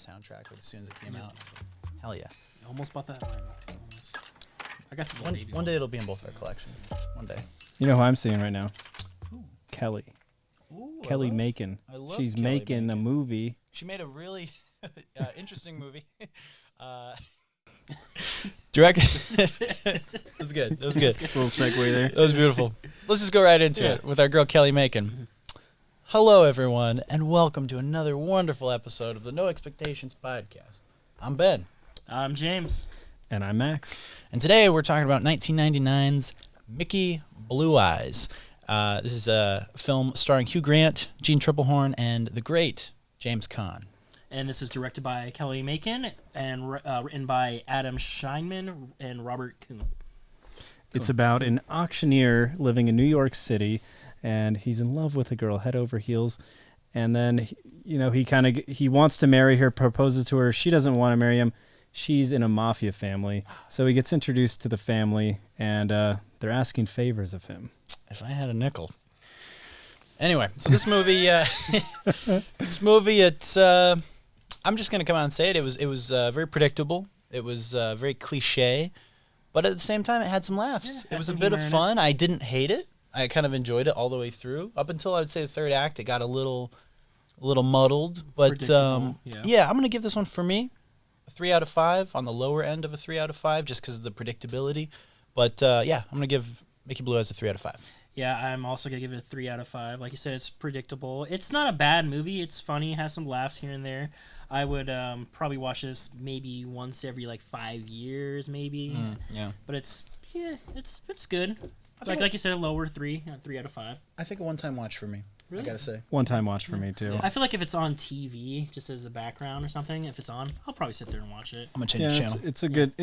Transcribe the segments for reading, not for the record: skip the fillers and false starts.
soundtrack like, as soon as it came out. Hell yeah. Almost bought that vinyl. Almost. I got the One day it'll be in both our collections. One day. You know who I'm seeing right now? Who? Kelly. Ooh, Kelly Macon. I love She's Kelly making a Macon. movie. She made a really interesting movie. Direct. It was good. It was good. Little segue there. That was beautiful. Let's just go right into it with our girl Kelly Macon. Hello, everyone, and welcome to another wonderful episode of the No Expectations podcast. I'm Ben. I'm James. And I'm Max. And today we're talking about 1999's Mickey Blue Eyes. This is a film starring Hugh Grant, Gene Triplehorn, and the great James Caan. And this is directed by Kelly Macon and written by Adam Scheinman and Robert Kuhn. It's about an auctioneer living in New York City, and he's in love with a girl head over heels. And then, he wants to marry her, proposes to her. She doesn't want to marry him. She's in a mafia family. So he gets introduced to the family, and they're asking favors of him. If I had a nickel. Anyway, so this movie, it's. I'm just gonna come out and say it. It was very predictable. It was very cliche, but at the same time, it had some laughs. Yeah, it was a bit of fun. I didn't hate it. I kind of enjoyed it all the way through. Up until I would say the third act, it got a little muddled. But yeah, I'm gonna give this one for me a 3 out of 5 on the lower end of a 3 out of 5, just because of the predictability. But yeah, I'm gonna give Mickey Blue Eyes a 3 out of 5. Yeah, I'm also going to give it a 3 out of 5. Like you said, it's predictable. It's not a bad movie. It's funny. It has some laughs here and there. I would probably watch this maybe once every 5 years, maybe. Yeah. But it's good. Like you said, a lower 3 out of 5. I think a one-time watch for me. Really? I gotta say. One-time watch for me, too. I feel like if it's on TV, just as the background or something, if it's on, I'll probably sit there and watch it. I'm gonna change the channel. It's a good,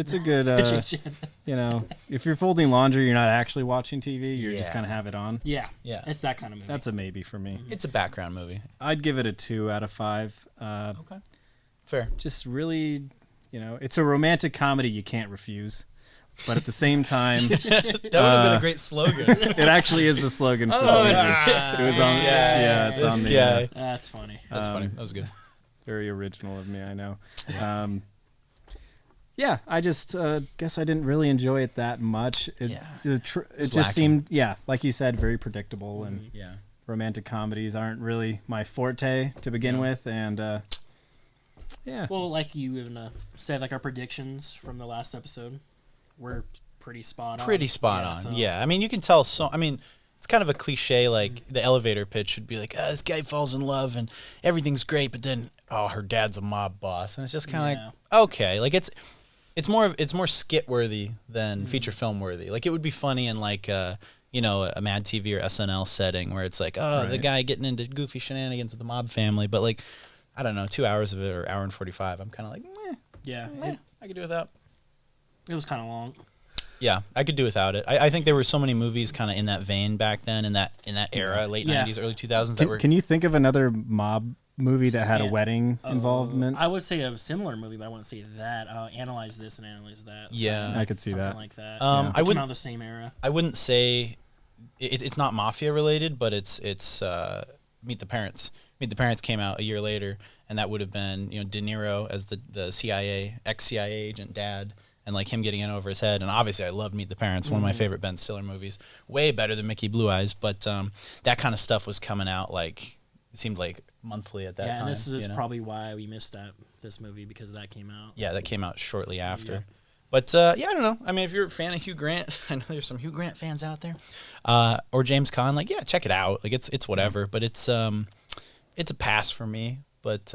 if you're folding laundry, you're not actually watching TV, you're just kind of have it on. Yeah. Yeah. It's that kind of movie. That's a maybe for me. It's a background movie. I'd give it a 2 out of 5. Okay. Fair. Just really, it's a romantic comedy you can't refuse. But at the same time, That would have been a great slogan. it actually is the slogan for the movie. It was on. Yeah, it's on the. That's funny. That's funny. That was good. Very original of me, I know. Yeah, I just guess I didn't really enjoy it that much. It just lacking. seemed, like you said, very predictable, and Yeah. romantic comedies aren't really my forte to begin with, and yeah. Well, like you even said, our predictions from the last episode were pretty spot on. So. Yeah, I mean, you can tell. It's kind of a cliche. The elevator pitch would be this guy falls in love and everything's great, but then her dad's a mob boss, and it's just kind of okay. It's more skit worthy than feature film worthy. It would be funny in a Mad TV or SNL setting where it's the guy getting into goofy shenanigans with the mob family, but I don't know, 2 hours of it or hour and 45. I'm kind of meh. Yeah, I could do without. it was kind of long. Yeah, I could do without it. I think there were so many movies kind of in that vein back then, in that era, late 90s, early 2000s. that were. Can you think of another mob movie that had a wedding involvement? I would say a similar movie, but I wouldn't say that. Analyze this and analyze that. Yeah, I could see something that. like that. I wouldn't. Came out the same era. I wouldn't say it's not mafia related, but it's Meet the Parents. Meet the Parents came out a year later, and that would have been De Niro as the CIA ex-CIA agent dad. And him getting in over his head. And obviously I love Meet the Parents, one of my favorite Ben Stiller movies. Way better than Mickey Blue Eyes, but that kind of stuff was coming out it seemed monthly at that time. Yeah, and this is probably why we missed this movie, because that came out. Yeah, that came out shortly after. Yeah. But I don't know. I mean, if you're a fan of Hugh Grant, I know there's some Hugh Grant fans out there, or James Caan, check it out. It's whatever, but it's a pass for me. But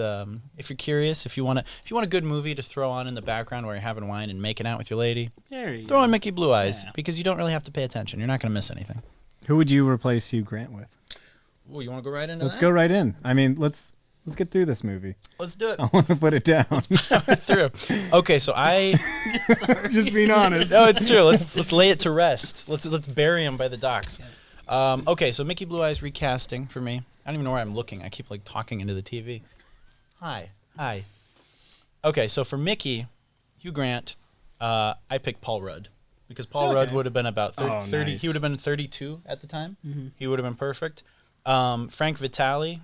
if you're curious, if you want a good movie to throw on in the background while you're having wine and making out with your lady, throw on Mickey Blue Eyes, because you don't really have to pay attention. You're not going to miss anything. Who would you replace Hugh Grant with? Oh, you want to go right into Let's go right in. I mean, let's get through this movie. Let's do it. I want to put it down. Let's power through. Okay, so just being honest. No, it's true. Let's lay it to rest. Let's bury him by the docks. Okay, so Mickey Blue Eyes recasting for me. I don't even know where I'm looking. I keep talking into the TV. Hi. Okay, so for Mickey, Hugh Grant, I picked Paul Rudd, because Paul Rudd would have been about 30. Nice. He would have been 32 at the time. Mm-hmm. He would have been perfect. Frank Vitale,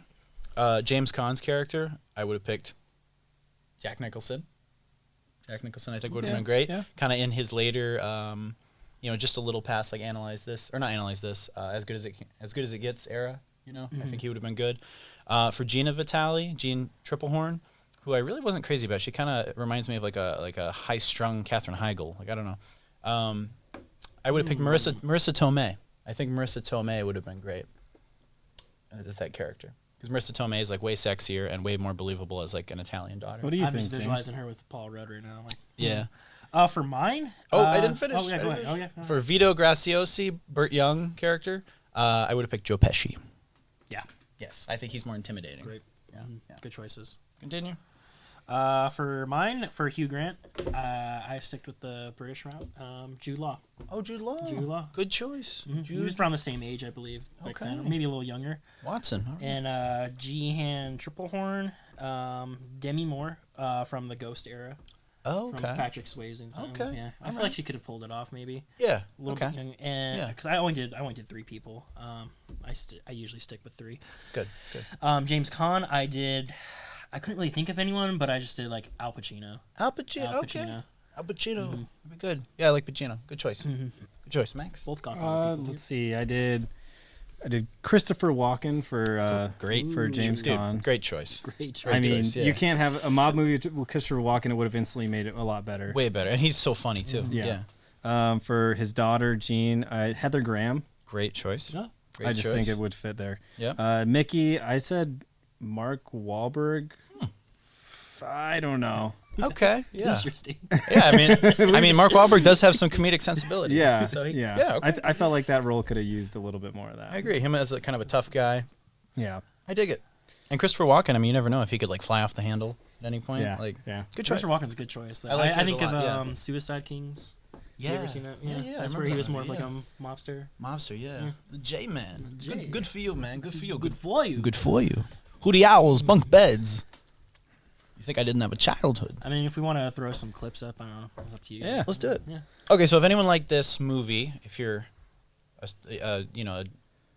James Caan's character, I would have picked Jack Nicholson. Jack Nicholson, I think, would have Yeah, been great. yeah. Kind of in his later, just a little past like Analyze This, or not Analyze This, As Good as It Gets era. I think he would have been good. For Gina Vitale, Jean Triplehorn, who I really wasn't crazy about. She kind of reminds me of like a high-strung Katherine Heigl. Like, I don't know. I would have picked Marissa Tomei. I think Marissa Tomei would have been great as that character. Because Marissa Tomei is like way sexier and way more believable as like an Italian daughter. What do you I'm think, just James? visualizing her with Paul Rudd right now. Like, Yeah. For mine. I didn't finish. Oh yeah, go ahead. Oh yeah. For Vito Graziosi, Bert Young character, I would have picked Joe Pesci. Yeah. Yes, I think he's more intimidating. Great. Yeah. Good choices. Continue. For mine, for Hugh Grant, I sticked with the British route. Jude Law. Oh, Jude Law. Jude Law. Good choice. He was around the same age, I believe. Back then, maybe a little younger. Watson. All right. And Jehan Triplehorn, Demi Moore from the Ghost era. Oh, From okay. Patrick Swayze's time. Okay. Yeah. I All feel right. like she could have pulled it off, maybe. Yeah. A little Okay. bit young, and Yeah. because I only did 3 people. I usually stick with 3. It's good. It's good. James Caan, I couldn't really think of anyone, but I just did like Al Pacino. Al Pacino. Al Okay. Pacino. Al Pacino. Would be good. Yeah, I like Pacino. Good choice. Good choice, Max. Both gone for people. Let's see. I did Christopher Walken for Great for James Dude, Caan. great choice. Great choice. I mean, choice, yeah. you can't have a mob movie with Christopher Walken. It would have instantly made it a lot better. Way better, and he's so funny too. Yeah. For his daughter Jean, Heather Graham. Great choice. Yeah. Great I just choice. think it would fit there. Yeah. Mickey, I said Mark Wahlberg. I don't know. Okay. Yeah. Interesting. Yeah. I mean, Mark Wahlberg does have some comedic sensibility. Yeah. So yeah. Okay. I felt like that role could have used a little bit more of that. I agree. Him as a kind of a tough guy. Yeah. I dig it. And Christopher Walken. I mean, you never know if he could like fly off the handle at any point. Yeah. Like, Yeah. good choice. Christopher Walken's a good choice. I like I his think a lot, of yeah. Suicide Kings. Yeah. You ever seen that? Yeah, I That's where remember he was that more of movie, like a mobster. Mobster, yeah. The J Man. J. Good for you, man. Good for you. Good for you. Good for you. Hootie Owls, bunk beds. You think I didn't have a childhood? I mean, if we want to throw some clips up, I don't know. It's up to you. Yeah. Let's do it. Yeah. Okay, so if anyone liked this movie, if you're a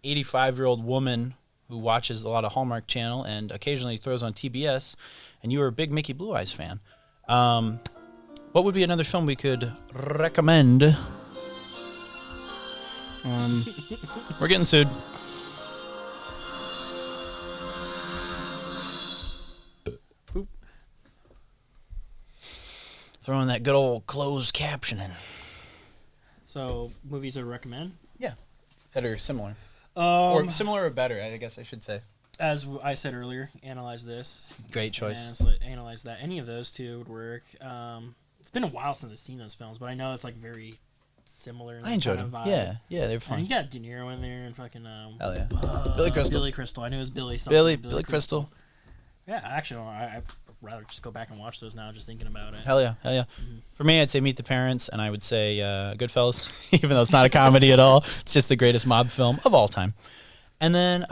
85-year-old woman who watches a lot of Hallmark Channel and occasionally throws on TBS, and you are a big Mickey Blue Eyes fan, what would be another film we could recommend? We're getting sued. Throwing that good old closed captioning. So, movies I recommend. Yeah. That are similar. Or similar or better, I guess I should say. As I said earlier, Analyze This. Great choice. And so Analyze That. Any of those two would work. It's been a while since I've seen those films, but I know it's like very similar. In I that enjoyed kind them. of vibe. Yeah, they were And fun. you got De Niro in there and fucking Hell yeah. Billy Crystal. Billy Crystal. I knew it was Billy something. Billy Crystal. Yeah, actually, I'd rather just go back and watch those now, just thinking about it. Hell yeah. For me, I'd say Meet the Parents, and I would say Goodfellas, even though it's not a comedy at all. It's just the greatest mob film of all time. And then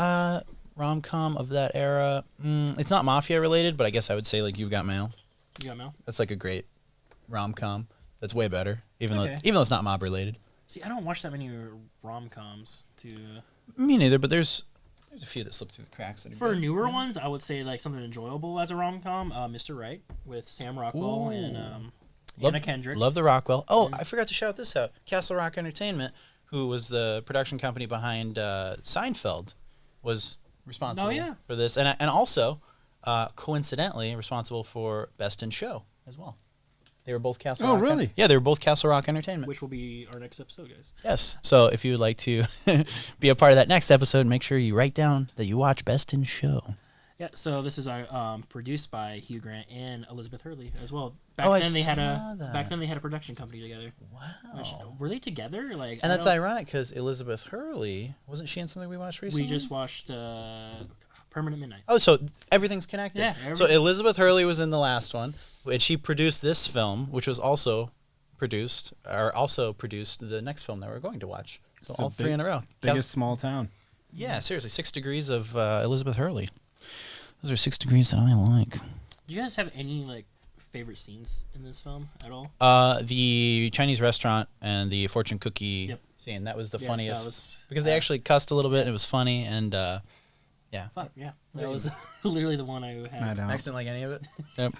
rom-com of that era. It's not mafia related, but I guess I would say like You've Got Mail. You got Mel? That's like a great rom-com. That's way better, even Okay. though it's not mob related. See, I don't watch that many rom-coms to... Me neither, but there's a few that slip through the cracks. That are For good. newer ones, I would say like something enjoyable as a rom-com. Mr. Right with Sam Rockwell and Anna Kendrick. Love the Rockwell. Oh, I forgot to shout this out. Castle Rock Entertainment, who was the production company behind Seinfeld, was responsible for this, and also coincidentally responsible for Best in Show as well. They were both Castle Rock. Oh, really? Yeah, they were both Castle Rock Entertainment. Which will be our next episode, guys. Yes. So if you would like to be a part of that next episode, make sure you write down that you watch Best in Show. Yeah, so this is produced by Hugh Grant and Elizabeth Hurley as well. I Back then they had saw a production company together. Wow. Were they together? Like, And that's ironic because Elizabeth Hurley, wasn't she in something we watched recently? We just watched Permanent Midnight. Oh, so everything's connected. Yeah, So everything. Elizabeth Hurley was in the last one, and she produced this film, which was also produced the next film that we're going to watch. So It's all the three in a row. Biggest small town. Yeah, seriously, 6 degrees of Elizabeth Hurley. Those are 6 degrees that I like. Do you guys have any like favorite scenes in this film at all? The Chinese restaurant and the fortune cookie Yep. scene, that was the Yeah, funniest. that was- because they actually cussed a little bit, and it was funny, and Yeah. Fuck yeah, that was literally the one I had. I don't. Max didn't like any of it. Yep.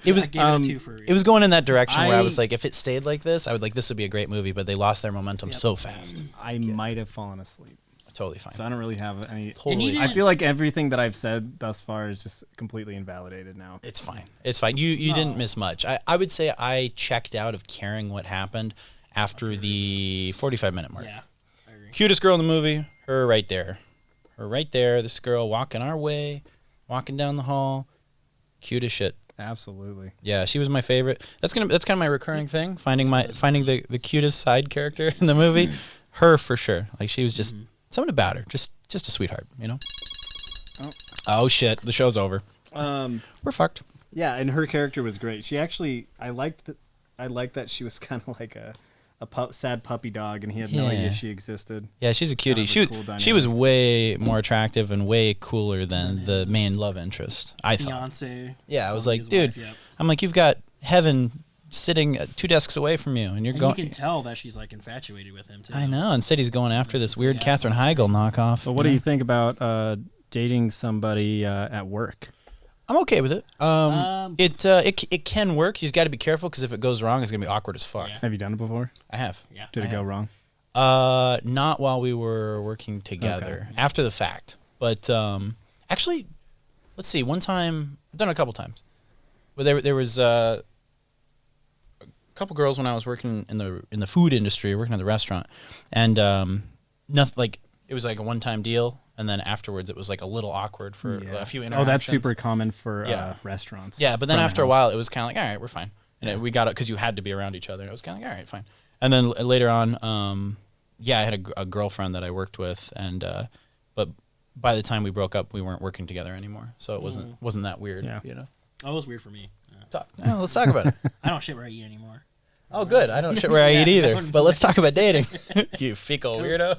It was. I gave it a 2 for a reason. It was going in that direction where I was like, if it stayed like this, I would like, this would be a great movie, but they lost their momentum so fast. I might have fallen asleep. Totally fine. So I don't really have any. Totally. I feel like everything that I've said thus far is just completely invalidated now. It's fine. It's fine. You didn't miss much. I would say I checked out of caring what happened after the 45-minute mark. Yeah, I agree. Cutest girl in the movie, her right there. Her right there. This girl walking our way, walking down the hall. Cute as shit. Absolutely. Yeah, she was my favorite. That's kind of my recurring thing. Finding the cutest side character in the movie. Her for sure. Like she was just something about her. Just a sweetheart, you know? Oh shit, the show's over. We're fucked. Yeah, and her character was great. She actually, I liked that she was kind of like a sad puppy dog, and he had no idea she existed. Yeah, she's a cutie. Kind of a She was way more attractive and way cooler than the main love interest, I thought. Beyonce. Yeah, I was like, dude, Wife, I'm like, you've got heaven sitting 2 desks away from you, and you're and going. you can tell that she's like infatuated with him too. I know. Instead, he's going after this weird Yeah, Katherine sounds Heigl knockoff. But what do you think about dating somebody at work? I'm okay with it. It can work. You've got to be careful because if it goes wrong, it's gonna be awkward as fuck. Yeah. Have you done it before? I have. Yeah. Did it go wrong? Not while we were working together. Okay. After the fact. But actually, let's see. One time, I've done it a couple times. But there was a couple girls when I was working in the food industry, working at the restaurant, and nothing like it was like a one-time deal. And then afterwards, it was like a little awkward for a few interactions. Oh, that's super common for restaurants. Yeah, but then Front of after a house. while, it was kind of like, all right, we're fine. And we got it because you had to be around each other. And it was kind of like, all right, fine. And then later on, I had a girlfriend that I worked with, and but by the time we broke up, we weren't working together anymore. So it wasn't that weird. Yeah. You know. Oh, it was weird for me. Let's talk about it. I don't shit where I eat anymore. Oh, good. I don't shit where I eat either. But let's talk about dating. You fecal weirdo.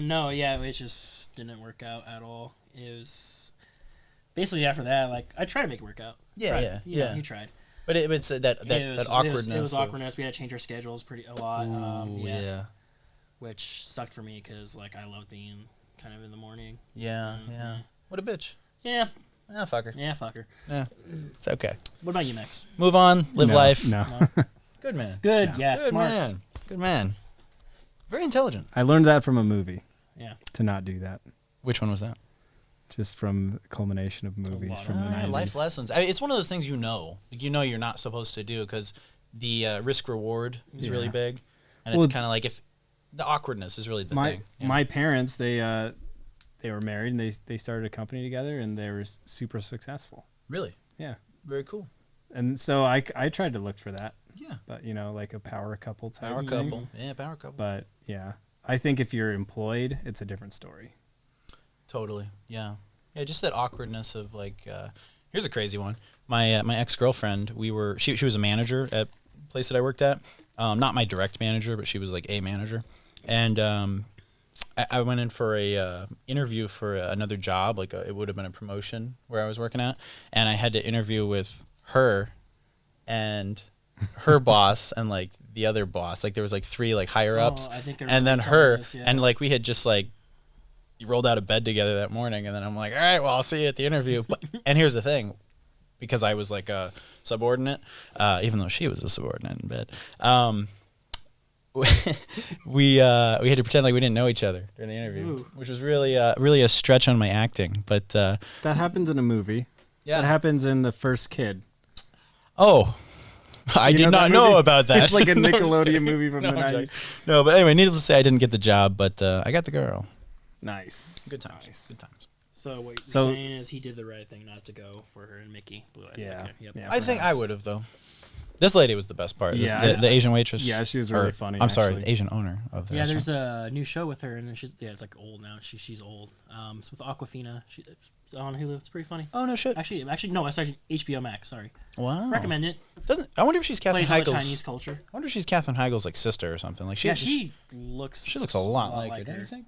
No, yeah, it just didn't work out at all. It was basically after that, like I tried to make it work out. Yeah. He tried. But it's that awkwardness. It was awkwardness. We had to change our schedules a lot. Yeah. Which sucked for me because like I loved being kind of in the morning. Yeah. What a bitch. Yeah. Ah, fuck her. Yeah, fuck her. Yeah. It's okay. What about you, Max? Move on. Live life. No. Good man. It's good. Yeah, it's Good smart. man. Good man. Very intelligent. I learned that from a movie. Yeah. To not do that. Which one was that? Just from the culmination of movies from the 90s. Life lessons. It's one of those things like you're not supposed to do because the risk reward is really big, and it's kind of like if the awkwardness is really the thing. My parents they were married and they started a company together and they were super successful. Really? Yeah. Very cool. And so I tried to look for that. Yeah. But like a power couple type Power thing. couple. Yeah, power couple. But yeah, I think if you're employed, it's a different story. Totally. Yeah. Yeah. Just that awkwardness of like. Here's a crazy one. My ex-girlfriend. She was a manager at a place that I worked at. Not my direct manager, but she was like a manager, and I went in for a interview for another job. Like it would have been a promotion where I was working at, and I had to interview with her, and her boss, and like the other boss. Like there was like 3 like higher ups, I think I and then remember her, telling this, yeah. and like we had just like rolled out of bed together that morning, and then I'm like, all right, well I'll see you at the interview. And here's the thing, because I was like a subordinate, even though she was a subordinate in bed. We had to pretend like we didn't know each other during the interview, Ooh. which was really a stretch on my acting. But That happens in a movie. Yeah. That happens in The First Kid. Oh, I You did know not that know movie? about that. It's like a No, I'm just Nickelodeon kidding. movie from No, the I'm 90s. joking. No, but anyway, needless to say, I didn't get the job, but I got the girl. Nice. Good times. Nice. Good times. So what you're So- saying is he did the right thing not to go for her and Mickey. Blue eyes. Yeah. Okay, yep. Yeah. I think I would have though. This lady was the best part. Yeah, The Asian waitress. Yeah, she was really funny, I'm sorry, actually. the Asian owner of the Yeah, restaurant. there's a new show with her, and then it's like old now. She's old. It's with Aquafina. It's on Hulu. It's pretty funny. Oh no shit! Actually, no, it's actually HBO Max. Sorry. Wow. Recommend it. I wonder if she's Katherine Plays on the Heigl's. Chinese culture. I wonder if she's Katherine Heigl's like sister or something. Like She looks. She looks a lot like her. Don't her. you think?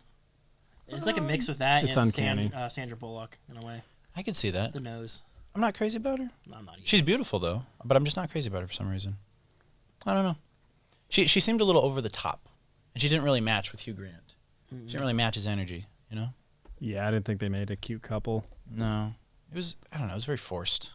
It's like a mix with that It's and uncanny. Sandra Bullock in a way. I could see that. The nose. I'm not crazy about her. No, I'm not. Either. She's beautiful though, but I'm just not crazy about her for some reason. I don't know. She seemed a little over the top, and she didn't really match with Hugh Grant. She didn't really match his energy. You know? Yeah, I didn't think they made a cute couple. No, it was. I don't know. It was very forced.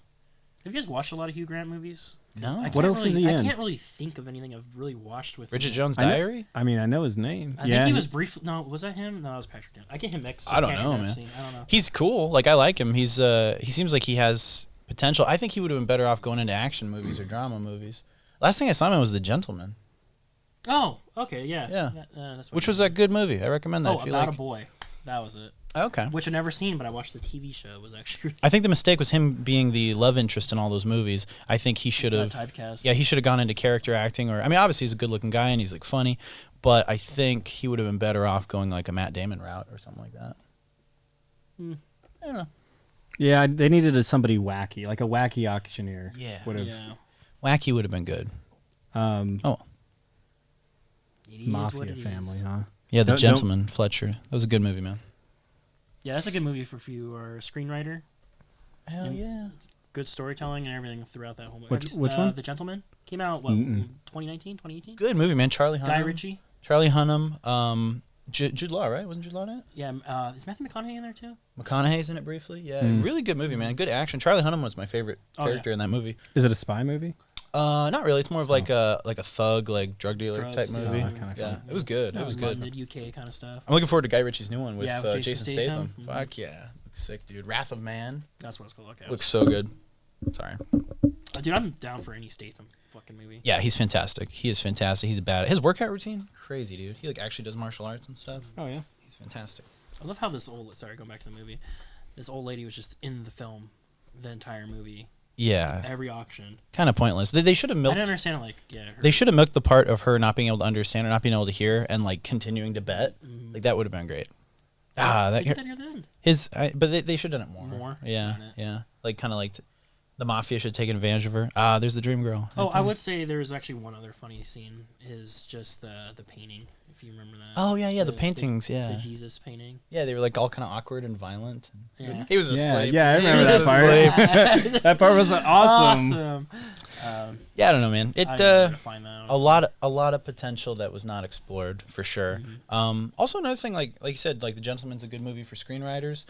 Have you guys watched a lot of Hugh Grant movies? No. What else is he in? I can't really think of anything I've really watched with Bridget him. Jones' I know- Diary. I mean, I know his name. I think he was briefly. No, was that him? No, that was Patrick Dempsey. I get him mixed. I don't know, man. I don't know. He's cool. Like I like him. He seems like he has potential. I think he would have been better off going into action movies or drama movies. Last thing I saw him in was The Gentleman. Oh, okay, yeah. Yeah. That's what Which was a good movie. I recommend that. Oh, About a Boy. That was it. Okay. Which I've never seen, but I watched the TV show. It was actually I think the mistake was him being the love interest in all those movies. I think he should have typecast. Yeah, he should have gone into character acting, or I mean, obviously he's a good-looking guy and he's like funny, but I think he would have been better off going like a Matt Damon route or something like that. I don't know. Yeah, they needed somebody wacky, like a wacky auctioneer. Yeah. Would have Wacky would have been good. Mafia Mafia family, huh? Yeah, The Don't- Gentleman, Fletcher. That was a good movie, man. Yeah, that's a good movie for if you are a screenwriter. Hell yeah. Good storytelling and everything throughout that whole movie. Which one? The Gentleman came out, what, 2019, 2018? Good movie, man. Charlie Hunnam. Guy Ritchie. Charlie Hunnam. Jude Law, right? Wasn't Jude Law in it? Yeah, is Matthew McConaughey in there too? McConaughey's in it briefly. Yeah, really good movie, man. Good action. Charlie Hunnam was my favorite character in that movie. Is it a spy movie? Not really. It's more of like a thug, like drug dealer Drugs, type movie. kinda Yeah, fun. it was good. It was good. London, UK kind of stuff. I'm looking forward to Guy Ritchie's new one with with Jason Jason Statham. Statham. Fuck yeah, looks sick, dude. Wrath of Man That's what it's called. Okay. looks so good. Sorry. Dude, I'm down for any Statham fucking movie. Yeah, he's fantastic. He is fantastic. He's bad. His workout routine, crazy, dude. He like actually does martial arts and stuff. Oh yeah. He's fantastic. I love how this going back to the movie. This old lady was just in the film the entire movie. Yeah, Every auction. kind of pointless. They should have I milked. didn't understand, like, They should have milked the part of her not being able to understand or not being able to hear and like continuing to bet. Like that would have been great. they did that near the end. But they should have done it more. More? Yeah, Darn it. yeah. Like kind of like the mafia should take advantage of her. There's the dream girl. Oh, I would say there's actually one other funny scene is just the painting, if you remember that. Oh yeah, the paintings. The Yeah, Jesus painting. yeah. They were like all kind of awkward and violent. Yeah. He was a slave. Yeah, I He remember was that a part. slave. That part was awesome. Awesome. Yeah, I don't know, man. It I didn't know where to find that, a lot of potential that was not explored for sure. Also another thing, like you said, like The Gentleman's a good movie for screenwriters.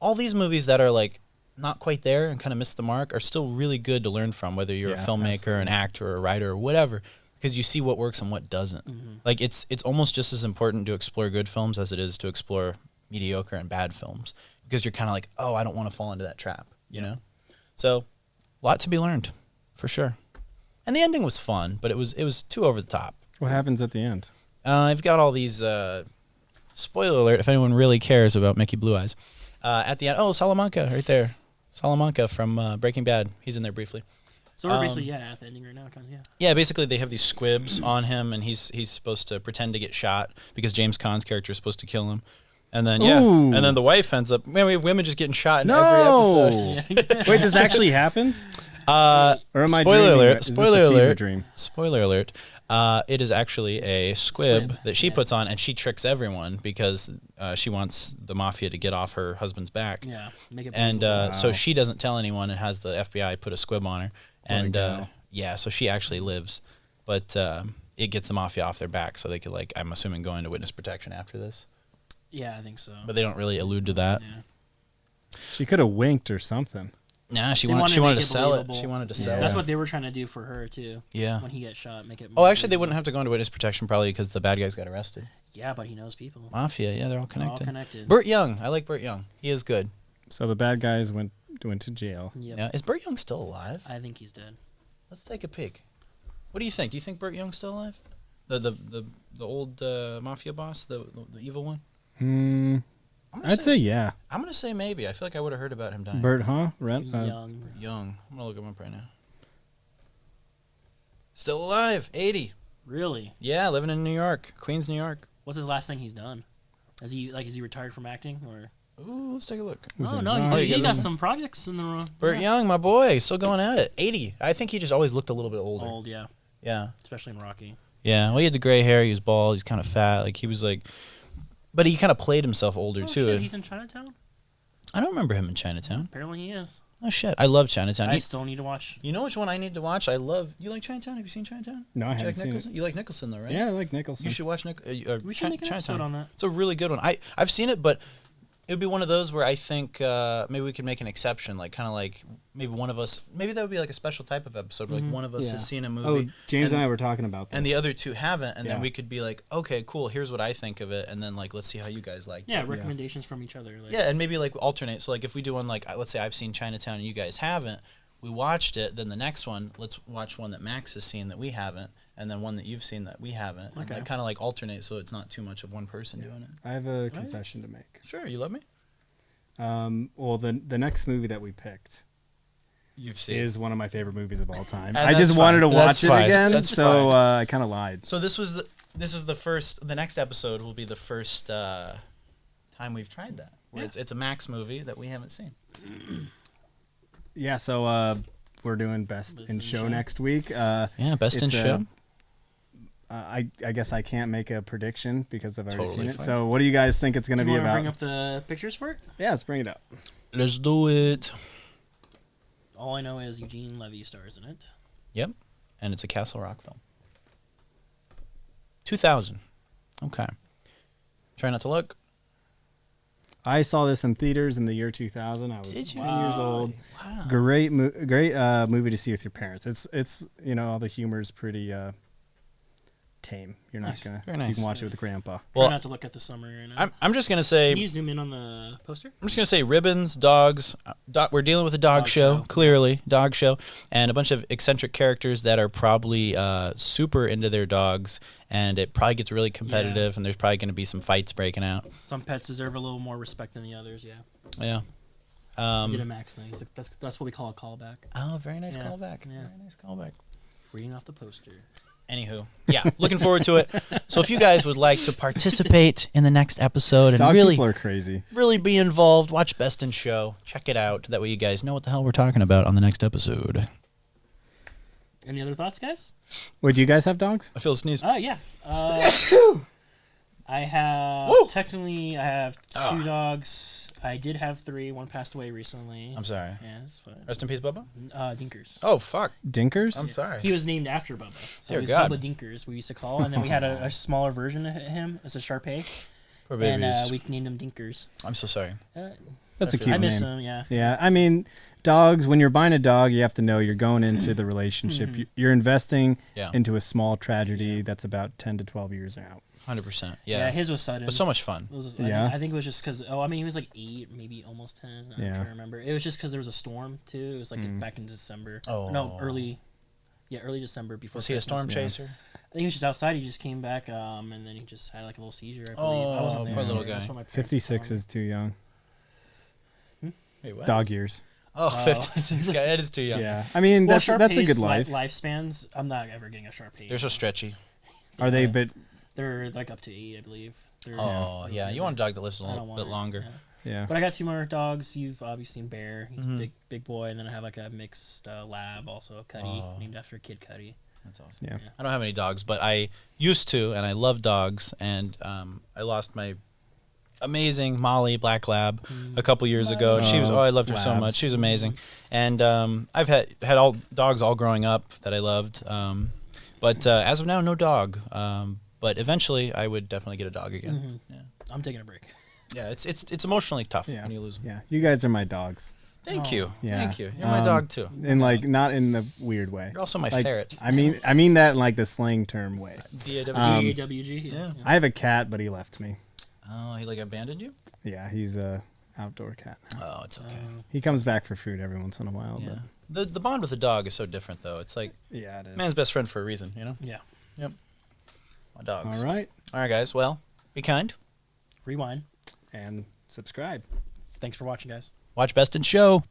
All these movies that are like not quite there and kind of miss the mark are still really good to learn from, whether you're a filmmaker, an actor, or a writer, or whatever, because you see what works and what doesn't. Like it's almost just as important to explore good films as it is to explore mediocre and bad films, because you're kind of like, oh, I don't want to fall into that trap, you know? So, a lot to be learned, for sure. And the ending was fun, but it was too over the top. What happens at the end? I've got all these, spoiler alert, if anyone really cares about Mickey Blue Eyes. At the end, Salamanca, right there. Salamanca from Breaking Bad. He's in there briefly. So we're basically, at the ending right now, kind of, yeah. Yeah, basically they have these squibs on him, and he's supposed to pretend to get shot because James Caan's character is supposed to kill him. And then, Ooh. and then the wife ends up, man, we have women just getting shot in No. every episode. Wait, this actually happens? Or am I Spoiler dreaming? alert, Is this spoiler a fever alert. dream? Spoiler alert. It is actually a squib Squib, that she yeah. puts on, and she tricks everyone because she wants the mafia to get off her husband's back. Yeah. Make it And believable. so she doesn't tell anyone and has the FBI put a squib on her. And gal. yeah, so she actually lives. But it gets the mafia off their back so they could, like, I'm assuming, go into witness protection after this. Yeah, I think so. But they don't really allude to that. Yeah. She could have winked or something. Nah, she They wanted make to it sell it. believable. She wanted to Yeah. sell That's it. what they were trying to do for her, too. Yeah. When he gets shot, make it Oh, more actually, they wouldn't believable. have to go into witness protection probably because the bad guys got arrested. Yeah, but he knows people. Mafia, yeah, they're all They're all connected. connected. Bert Young, I like Bert Young. He is good. So the bad guys went to jail. Yep. Yeah, is Bert Young still alive? I think he's dead. Let's take a peek. What do you think? Do you think Bert Young's still alive? The old mafia boss, the evil one. I'm gonna I'd say yeah. I'm gonna say maybe. I feel like I would have heard about him dying. Bert, huh? Rent. Young. Young. I'm gonna look him up right now. Still alive, 80. Really? Yeah, living in New York, Queens, New York. What's his last thing he's done? Is he retired from acting or? Ooh, let's take a look. Oh it no, Ryan? he you got got some projects in the room. Bert Young, my boy, still going at it. 80. I think he just always looked a little bit older. Old, yeah, Yeah. especially in Rocky. Yeah. Well, he had the gray hair. He was bald. He's kind of fat. Like he was like, but he kind of played himself older Oh too. shit, he's in Chinatown. I don't remember him in Chinatown. Apparently he is. Oh shit, I love Chinatown. I still need to watch. You know which one I need to watch? I love. You like Chinatown? Have you seen Chinatown? No, I haven't Jack seen Nicholson? it. You like Nicholson though, right? Yeah, I like Nicholson. You should watch We should make an episode on that. It's a really good one. I've seen it, but it would be one of those where I think maybe we could make an exception, like kind of like maybe one of us. Maybe that would be like a special type of episode, where like one of us has seen a movie. Oh, James and I were talking about this. And the other two haven't, and Yeah. then we could be like, okay, cool. Here's what I think of it, and then like let's see how you guys like. Yeah, it. recommendations from each other. Like, Yeah, and maybe like alternate. So like if we do one like let's say I've seen Chinatown and you guys haven't, we watched it. Then the next one, let's watch one that Max has seen that we haven't, and then one that you've seen that we haven't. And Okay. like, kind of like alternate, so it's not too much of one person doing it. I have a confession to make. Sure, you love me. Well, the next movie that we picked You've seen. is one of my favorite movies of all time. And I that's just wanted to fine. watch That's it fine. again, That's so fine. I kind of lied. So this is the first. The next episode will be the first time we've tried that. Where it's a Max movie that we haven't seen. Yeah, so we're doing Best in Show next week. Yeah, Best in it's Show. I guess I can't make a prediction because I've already Totally seen it. fine. So what do you guys think it's going to Do be you want to about? bring up the pictures for it? Yeah, let's bring it up. Let's do it. All I know is Eugene Levy stars in it. Yep, and it's a Castle Rock film. 2000. Okay. Try not to look. I saw this in theaters in the year 2000. I was Did you? 10 years old. Wow. Great movie to see with your parents. It's all the humor is pretty tame. You're not Nice. gonna. Very You nice. can watch it with grandpa. Well, Try not to look at the summary right now. I'm just gonna say. Can you zoom in on the poster? I'm just gonna say ribbons, dogs. We're dealing with a dog Dog show, show. clearly dog show, and a bunch of eccentric characters that are probably super into their dogs, and it probably gets really competitive, and there's probably gonna be some fights breaking out. Some pets deserve a little more respect than the others. Yeah. Yeah. We did a Max thing. That's what we call a callback. Oh, very nice Yeah. callback. Yeah. Very nice callback. Reading off the poster. Anywho, yeah, looking forward to it. So if you guys would like to participate in the next episode and Dog really, people are crazy. really be involved, watch Best in Show. Check it out. That way you guys know what the hell we're talking about on the next episode. Any other thoughts, guys? Wait, do you guys have dogs? I feel a sneeze. Oh yeah. I have Woo! technically I have two dogs. I did have three. One passed away recently. I'm sorry. Yeah, it's fine. Rest in peace, Bubba. Dinkers. Oh, fuck. Dinkers? I'm sorry. He was named after Bubba. So Dear he was God. Bubba Dinkers, we used to call. And then we had a smaller version of him as a Shar-Pei. Poor And babies. we named him Dinkers. I'm so sorry. That's a I cute I miss name. him, yeah. Yeah, I mean, dogs. When you're buying a dog, you have to know you're going into the relationship. You're investing Yeah. into a small tragedy that's about 10 to 12 years out. 100%. Yeah, Yeah. his was sudden. But so much fun. It was, Yeah. I think it was just because, he was like 8, maybe almost 10. I'm Yeah. trying to remember. It was just because there was a storm, too. It was like back in December. Oh. No, early December before Was he a Christmas. storm chaser? I think he was just outside. He just came back, and then he just had like a little seizure, I believe. I wasn't Oh, there. poor little That's guy. what my parents 56 told is too young. Wait, what? Dog years. Oh, 56 guy. That is too young. Yeah, I mean me. Well, that's a good Shar-Pei's life. Lifespans, I'm not ever getting a Shar-Pei. They're so stretchy. Are they? But They're like up to 8, I believe. They're, Oh, yeah. You want a dog that lives a I don't little want bit it, longer. yeah. yeah, But I got 2 more dogs. You've obviously seen Bear, he's Mhm. big boy, and then I have like a mixed lab, also Cuddy, Oh. named after Kid Cuddy. That's awesome. yeah. I don't have any dogs, but I used to, and I love dogs. And I lost my amazing Molly Black Lab a couple years ago. And she was, I loved her so Labs. much. She was amazing. And I've had all dogs all growing up that I loved. But as of now, no dog. But eventually, I would definitely get a dog again. Yeah, I'm taking a break. yeah. It's emotionally tough Yeah. when you lose them. Yeah, you guys are my dogs, Thank Oh. you. Yeah. Thank you. You're my dog too. and like not in the weird way. You're also my Like, ferret. I mean that in like the slang term way. DAWG. GAWG. yeah. I have a cat, but he left me. Oh, he like abandoned you? Yeah, he's a outdoor cat now. Oh, it's okay. He comes back for food every once in a while, Yeah. The bond with the dog is so different though. It's like but yeah, it is. man's best friend for a reason, you know? Yeah. Yep. My dogs. All right, All right, guys. Well, be kind. Rewind. and subscribe. Thanks for watching, guys. Watch Best in Show.